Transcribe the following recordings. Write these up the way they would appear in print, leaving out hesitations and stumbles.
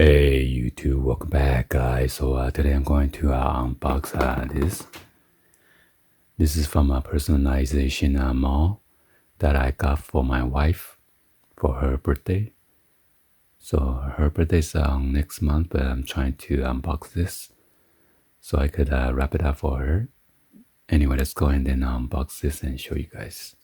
Hey YouTube, welcome back guys. So today I'm going to unbox this. This is from a Personalization mall that I got for my wife for her birthday. So her birthday is next month, but I'm trying to unbox this so I could wrap it up for her. Anyway, let's go ahead and unbox this and show you guys.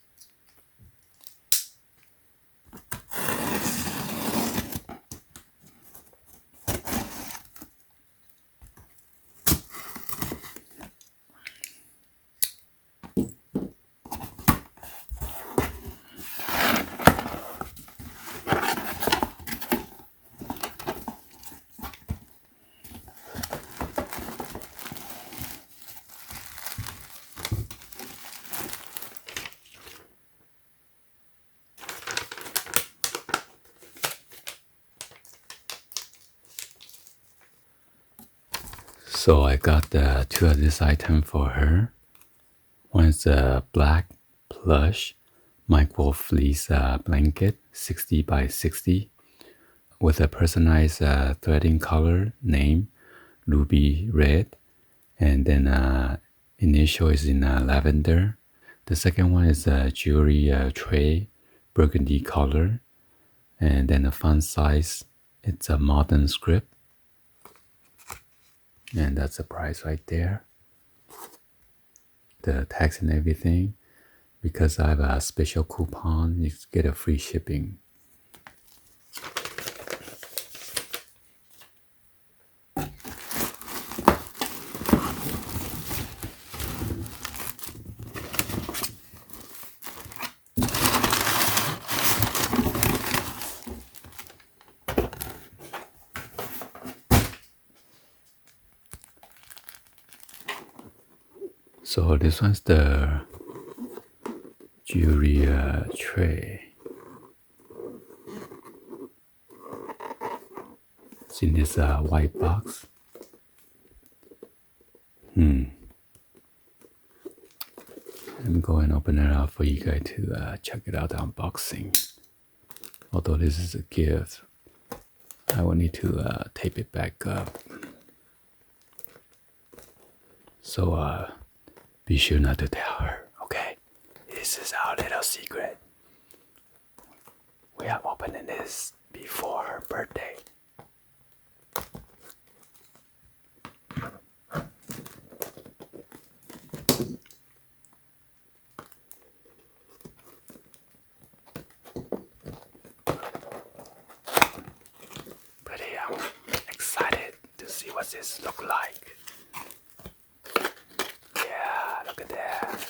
So I got two of this item for her. One is a black plush micro fleece blanket, 60 by 60, with a personalized threading color name, ruby red, and then initial is in lavender. The second one is a jewelry tray, burgundy color, and then the font size, it's a modern script. And that's the price right there. The tax and everything. Because I have a special coupon, you get a free shipping. So this one's the jewelry tray. It's in this white box. Let me go and open it up for you guys to check it out, the unboxing. Although this is a gift, I will need to tape it back up. So be sure not to tell her, okay? This is our little secret. We are opening this before her birthday. Pretty excited to see what this look like. Yeah, look at that.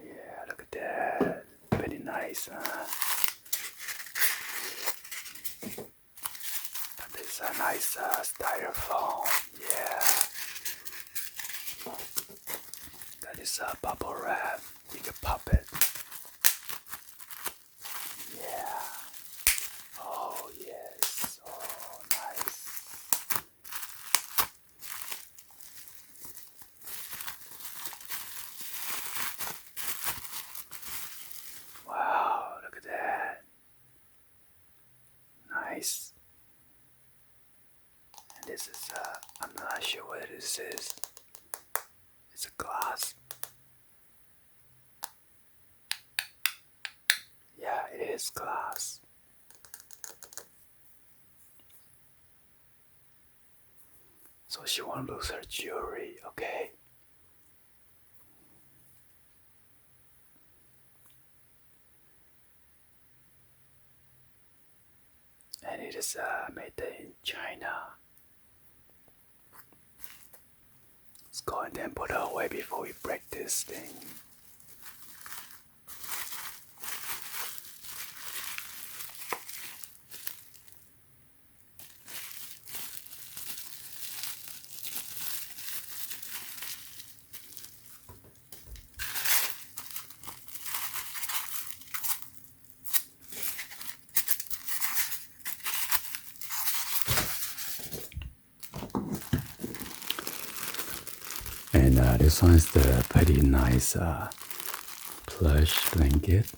Yeah, look at that. Pretty nice, huh? That is a nice styrofoam. Yeah. Got this bubble wrap. You can pop it. Yeah. Oh yes. Oh nice. Wow, look at that. Nice. And this is I'm not sure what this is. It's a glass. Yeah, it is glass. So she won't lose her jewelry, okay? And it is made in China. Let's go and then put it away before we break this thing. And this one's the pretty nice plush blanket.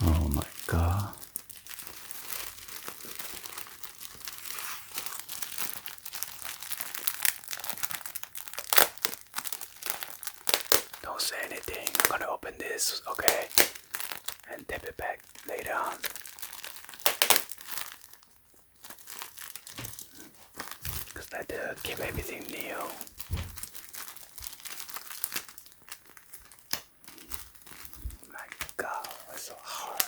Oh my god. Don't say anything. I'm gonna open this, okay? And tap it back later on. Cause I keep everything new. My god, it's so hard.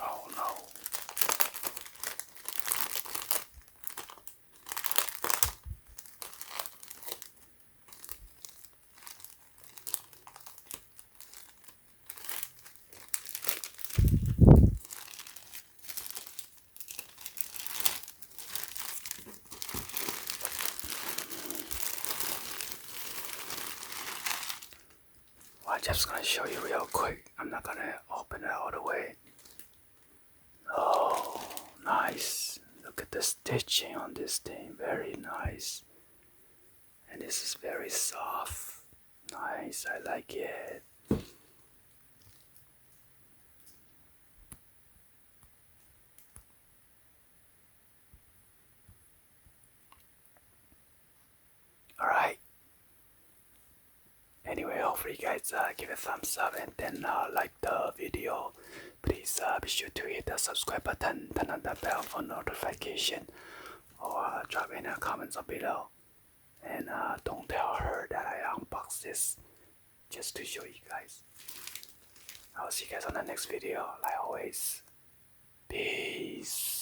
Oh no. Well, I'm just gonna show you real quick. I'm not gonna open it all the way. Oh, nice. Look at the stitching on this thing. Very nice. And this is very soft. Nice, I like it. Alright. Anyway, hopefully you guys give a thumbs up and then like the video. Please be sure to hit the subscribe button, turn on the bell for notification, or drop in the comments below. And don't tell her that I unboxed this, just to show you guys. I'll see you guys on the next video. Like always, peace.